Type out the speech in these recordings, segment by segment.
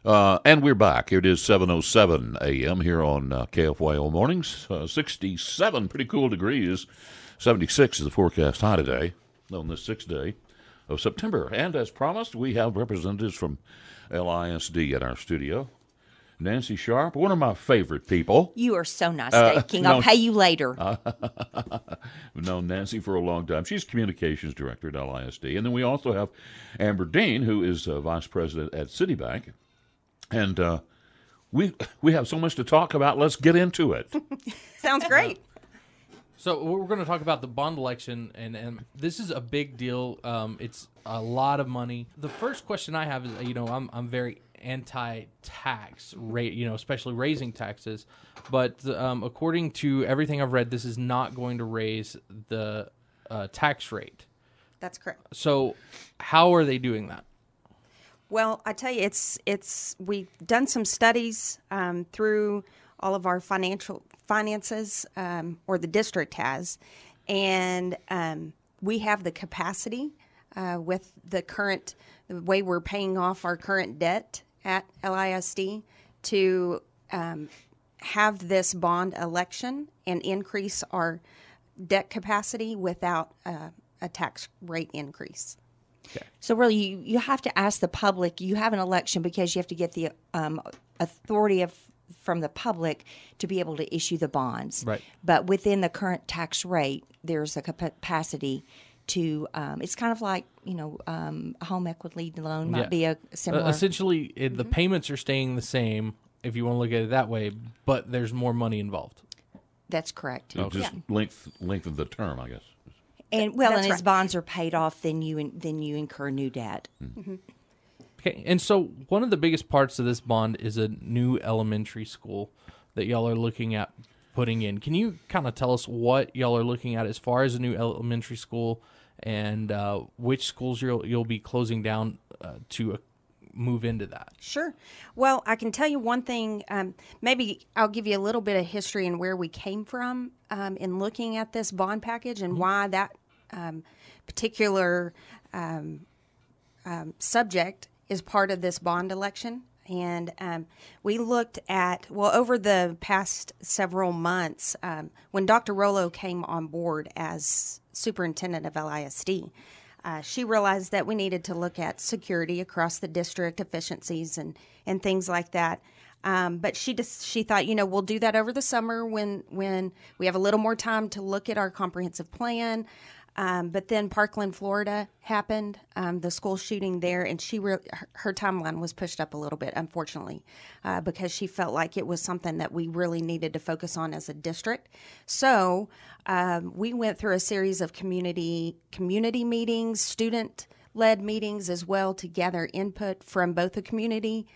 And we're back. It is 7:07 a.m. here on KFYO Mornings. 67 pretty cool degrees. 76 is the forecast high today on this 6th day of September. And as promised, we have representatives from LISD at our studio. Nancy Sharp, one of my favorite people. You are so nice, Dave King. I'll pay you later. I've known Nancy for a long time. She's communications director at LISD. And then we also have Amber Dean, who is vice president at Citibank. And we have so much to talk about. Let's get into it. Sounds great. So we're going to talk about the bond election, and this is a big deal. It's a lot of money. The first question I have is, I'm very anti-tax rate, especially raising taxes. But according to everything I've read, this is not going to raise the tax rate. That's correct. So how are they doing that? Well, I tell you, we've done some studies through all of our finances, or the district has, and we have the capacity with the way we're paying off our current debt at LISD to have this bond election and increase our debt capacity without a tax rate increase. Okay. So really, you have to ask the public. You have an election because you have to get the authority from the public to be able to issue the bonds. Right. But within the current tax rate, there's a capacity to. It's kind of like a home equity loan might be a similar. Essentially, the payments are staying the same if you want to look at it that way, but there's more money involved. That's correct. Just length of the term, I guess. And as bonds are paid off, then you incur new debt. Mm-hmm. Okay, and so one of the biggest parts of this bond is a new elementary school that y'all are looking at putting in. Can you kind of tell us what y'all are looking at as far as a new elementary school, and which schools you'll be closing down to move into that? Sure. Well, I can tell you one thing. Maybe I'll give you a little bit of history and where we came from in looking at this bond package and why that particular subject is part of this bond election. And we looked at, over the past several months, when Dr. Rollo came on board as superintendent of LISD, she realized that we needed to look at security across the district, efficiencies, and things like that. But she thought, we'll do that over the summer when we have a little more time to look at our comprehensive plan. But then Parkland, Florida happened, the school shooting there, and her timeline was pushed up a little bit, unfortunately, because she felt like it was something that we really needed to focus on as a district. So we went through a series of community meetings, student-led meetings as well, to gather input from both the community,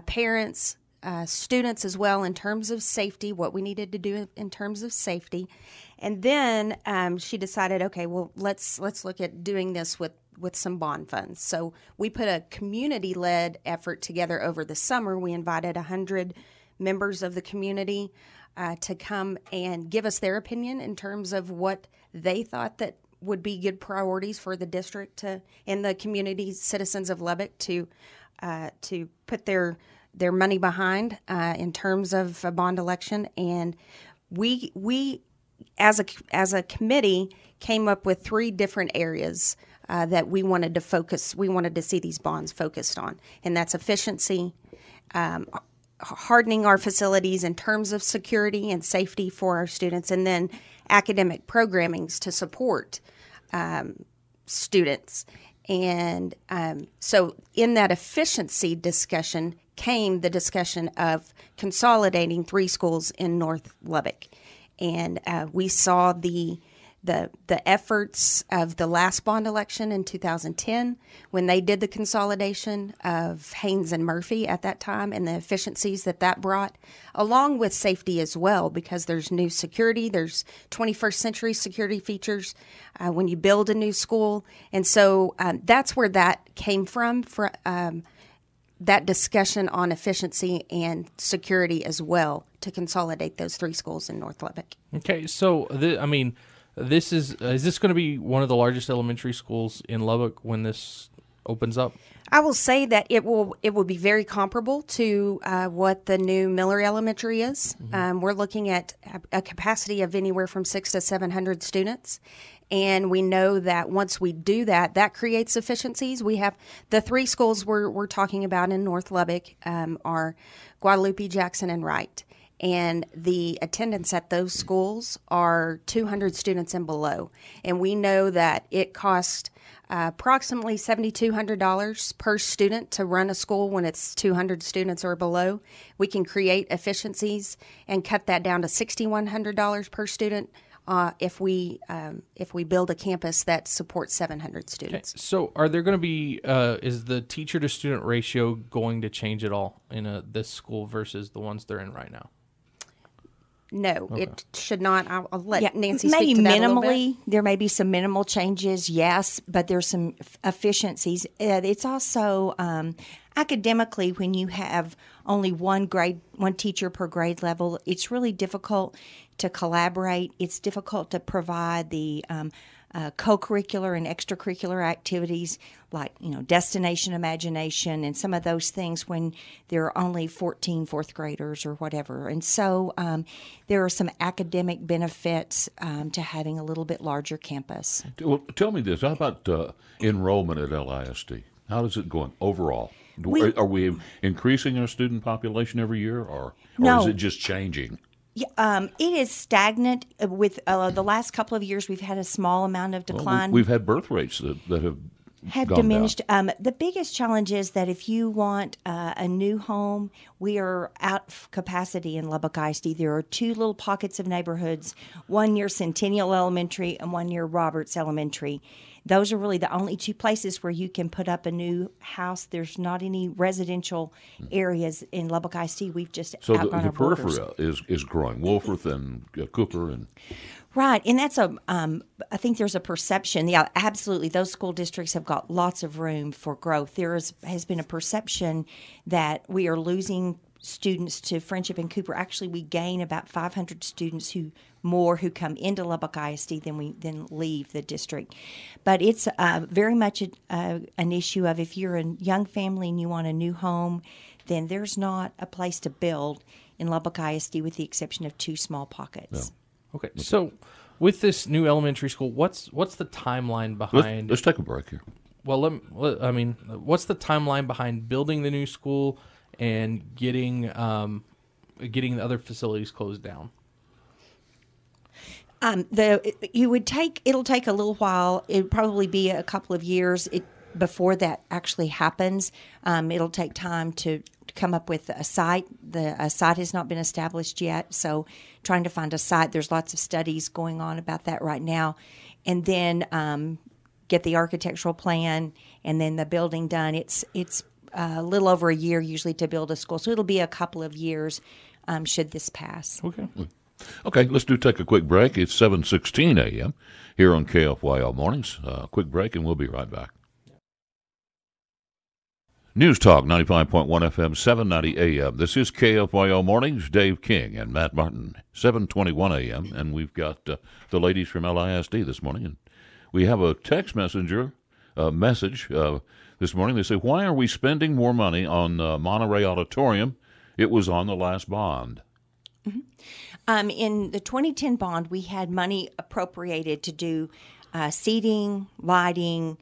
parents, students as well, in terms of safety, what we needed to do in terms of safety. And then she decided, okay, well, let's look at doing this with some bond funds. So we put a community-led effort together over the summer. We invited 100 members of the community to come and give us their opinion in terms of what they thought that would be good priorities for the district and the community citizens of Lubbock to put their money behind in terms of a bond election. And we as a committee came up with 3 different areas that we wanted to see these bonds focused on, and that's efficiency, hardening our facilities in terms of security and safety for our students, and then academic programmings to support students. And so in that efficiency discussion came the discussion of consolidating 3 schools in North Lubbock. And we saw the efforts of the last bond election in 2010 when they did the consolidation of Haynes and Murphy at that time, and the efficiencies that brought, along with safety as well, because there's new security, there's 21st century security features when you build a new school. And so that's where that came from that discussion on efficiency and security as well, to consolidate those 3 schools in North Lubbock. Okay, so is this going to be one of the largest elementary schools in Lubbock when this opens up? I will say that it will be very comparable to what the new Miller Elementary is. We're looking at a capacity of anywhere from 600 to 700 students. And we know that once we do that, that creates efficiencies. We have the three schools we're talking about in North Lubbock are Guadalupe, Jackson, and Wright. And the attendance at those schools are 200 students and below. And we know that it costs approximately $7,200 per student to run a school when it's 200 students or below. We can create efficiencies and cut that down to $6,100 per student if we build a campus that supports 700 students. Okay. So are there going to be, is the teacher to student ratio going to change at all in this school versus the ones they're in right now? No, Okay. it should not. I'll let Nancy speak maybe to that minimally. a little bit. There may be some minimal changes, yes, but there's some efficiencies. It's also academically, when you have only one teacher per grade level, it's really difficult to collaborate. It's difficult to provide the co-curricular and extracurricular activities like, destination imagination and some of those things when there are only 14 fourth graders or whatever. And so there are some academic benefits to having a little bit larger campus. Well, tell me this. How about enrollment at LISD? How is it going overall? Are we increasing our student population every year, or No. is it just changing? Yeah, it is stagnant. With the last couple of years, we've had a small amount of decline. We've had birth rates that have gone diminished. down. The biggest challenge is that if you want a new home, we are out of capacity in Lubbock ISD. There are two little pockets of neighborhoods, one near Centennial Elementary and one near Roberts Elementary. Those are really the only two places where you can put up a new house. There's not any residential areas in Lubbock ISD. We've just So outgone the our borders. periphery is growing. Wolforth and Cooper and Right, and that's I think there's a perception. Yeah, absolutely. Those school districts have got lots of room for growth. Has been a perception that we are losing students to Friendship and Cooper. Actually, we gain about 500 students who come into Lubbock ISD than leave the district. But it's very much an issue of if you're a young family and you want a new home, then there's not a place to build in Lubbock ISD with the exception of two small pockets. No. Okay. So with this new elementary school, what's the timeline behind? Let's take a break here. Well, what's the timeline behind building the new school and getting the other facilities closed down? It'll take a little while. It'll probably be a couple of years before that actually happens. It'll take time to come up with a site. A site has not been established yet, so trying to find a site. There's lots of studies going on about that right now, and then get the architectural plan and then the building done. It's a little over a year usually to build a school, so it'll be a couple of years should this pass. Okay, let's take a quick break. It's 7:16 a.m. here on KFYO Mornings. Quick break, and we'll be right back. News Talk 95.1 FM, 790 AM. This is KFYO Mornings. Dave King and Matt Martin, 7:21 a.m. And we've got the ladies from LISD this morning. And we have a text message this morning. They say, why are we spending more money on Monterey Auditorium? It was on the last bond. Mm-hmm. In the 2010 bond, we had money appropriated to do seating, lighting,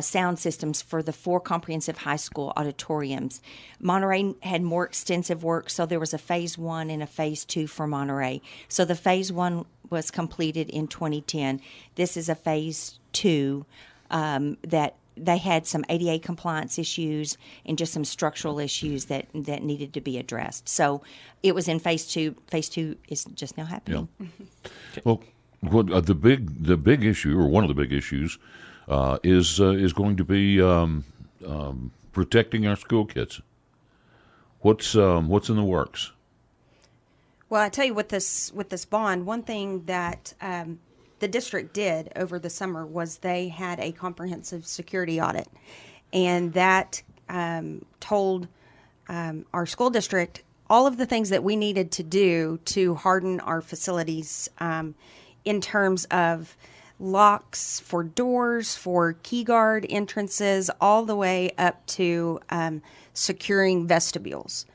sound systems for the 4 comprehensive high school auditoriums. Monterey had more extensive work, so there was a Phase 1 and a Phase 2 for Monterey. So the Phase 1 was completed in 2010. This is a Phase 2 that they had some ADA compliance issues and just some structural issues that needed to be addressed. So it was in Phase 2. Phase 2 is just now happening. Yeah. Well, the big issue, or one of the big issues, is going to be protecting our school kids. What's in the works? Well, I tell you, with this bond, one thing that the district did over the summer was they had a comprehensive security audit, and that told our school district all of the things that we needed to do to harden our facilities in terms of locks for doors, for key guard entrances, all the way up to securing vestibules.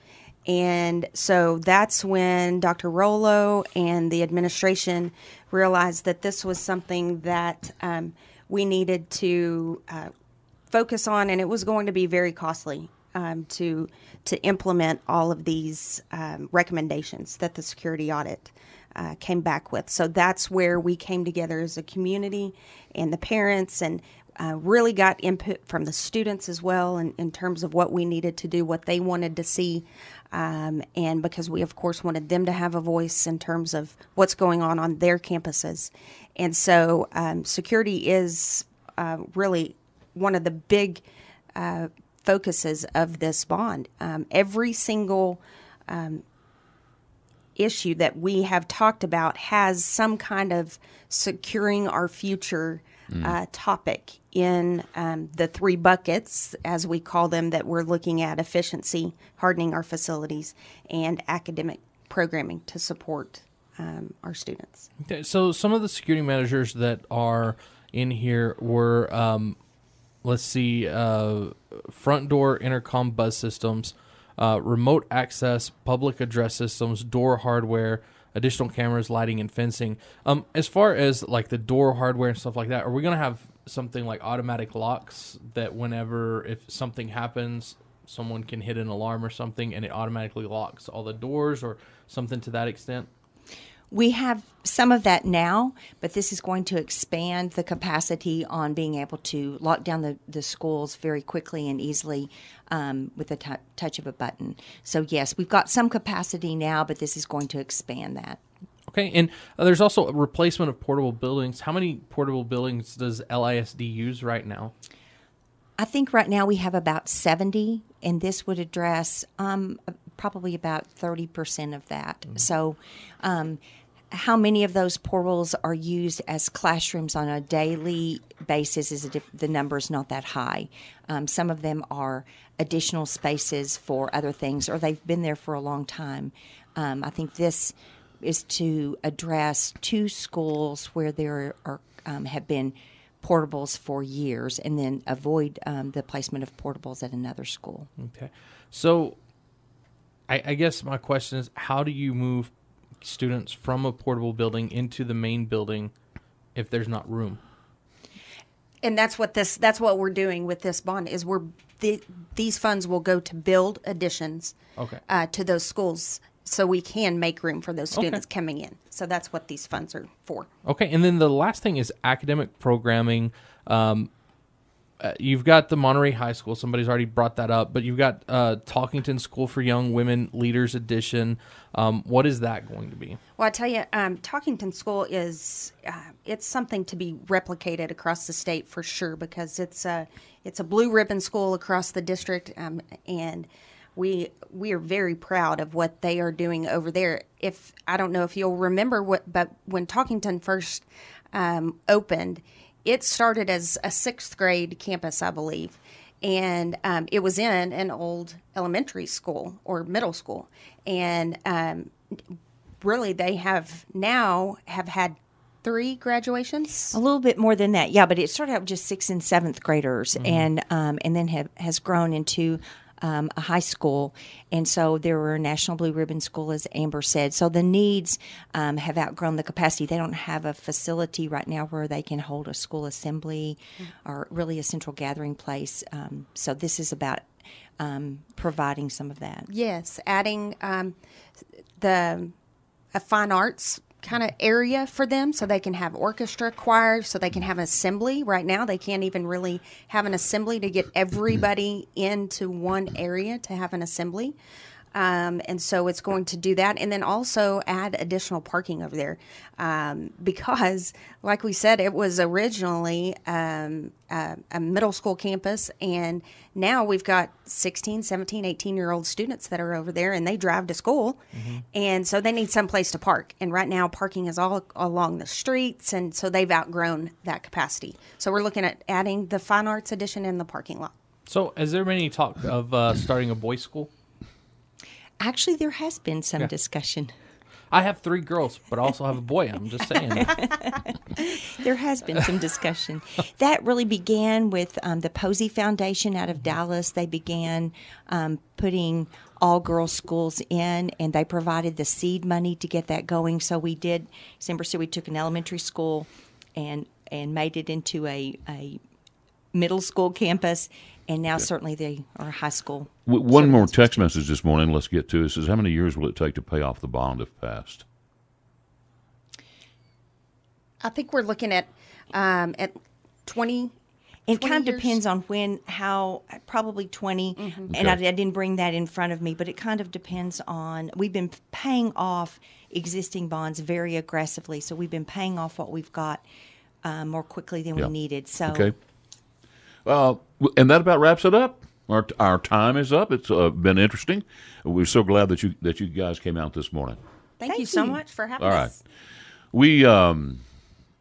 And so that's when Dr. Rollo and the administration realized that this was something that we needed to focus on, and it was going to be very costly to implement all of these recommendations that the security audit came back with. So that's where we came together as a community and the parents, and really got input from the students as well in terms of what we needed to do, what they wanted to see, and because we, of course, wanted them to have a voice in terms of what's going on their campuses. And so security is really one of the big focuses of this bond. Every single issue that we have talked about has some kind of securing our future topic in the three buckets, as we call them, that we're looking at: efficiency, hardening our facilities, and academic programming to support our students. Okay, so some of the security measures that are in here were, let's see, front door intercom buzz systems, remote access public address systems, door hardware, additional cameras, lighting, and fencing. As far as like the door hardware and stuff like that, are we going to have something like automatic locks that whenever, if something happens, someone can hit an alarm or something and it automatically locks all the doors, or something to that extent? We have some of that now, but this is going to expand the capacity on being able to lock down the schools very quickly and easily with the touch of a button. So, yes, we've got some capacity now, but this is going to expand that. Okay, and there's also a replacement of portable buildings. How many portable buildings does LISD use right now? I think right now we have about 70, and this would address probably about 30% of that. Mm-hmm. So how many of those portables are used as classrooms on a daily basis the number is not that high. Some of them are additional spaces for other things, or they've been there for a long time. I think this is to address two schools where there are have been portables for years, and then avoid the placement of portables at another school. Okay. So I guess my question is, how do you move students from a portable building into the main building if there's not room? And that's what we're doing with this bond, is these funds will go to build additions to those schools, so we can make room for those students coming in. So that's what these funds are for. Okay, and then the last thing is academic programming. You've got the Monterey High School. Somebody's already brought that up. But you've got Talkington School for Young Women Leaders Edition. What is that going to be? Well, I tell you, Talkington School is it's something to be replicated across the state for sure, because it's a blue ribbon school across the district, and we are very proud of what they are doing over there. I don't know if you'll remember but when Talkington first opened, it started as a 6th grade campus, I believe, and it was in an old elementary school or middle school, and really they have had 3 graduations. A little bit more than that, yeah, but it started out with just 6th and 7th graders, and then has grown into a high school, and so there were a National Blue Ribbon School, as Amber said. So the needs have outgrown the capacity. They don't have a facility right now where they can hold a school assembly or really a central gathering place. So this is about providing some of that. Yes, adding a fine arts kind of area for them, so they can have orchestra, choir, so they can have an assembly. Right now they can't even really have an assembly to get everybody into one area to have an assembly. And so it's going to do that, and then also add additional parking over there, because, like we said, it was originally a middle school campus, and now we've got 16, 17, 18-year-old students that are over there, and they drive to school, and so they need some place to park. And right now parking is all along the streets, and so they've outgrown that capacity. So we're looking at adding the Fine Arts Edition in the parking lot. So has there been any talk of starting a boys' school? Actually, there has been some discussion. I have 3 girls, but I also have a boy. I'm just saying. There has been some discussion. That really began with the Posey Foundation out of Dallas. They began putting all-girls schools in, and they provided the seed money to get that going. So we did, December said we took an elementary school and made it into a middle school campus, and now certainly they are high school. One more text message this morning, let's get to it. It says, how many years will it take to pay off the bond if passed? I think we're looking at 20. It kind of years? depends on when, how, probably 20. And I didn't bring that in front of me, but it kind of depends on, we've been paying off existing bonds very aggressively. So we've been paying off what we've got more quickly than we needed. So, okay. And that about wraps it up. Our time is up. It's been interesting. We're so glad that you guys came out this morning. Thank you so much for having us. All right. We going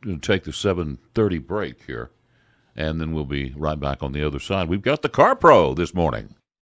to take the 7:30 break here, and then we'll be right back on the other side. We've got the Car Pro this morning.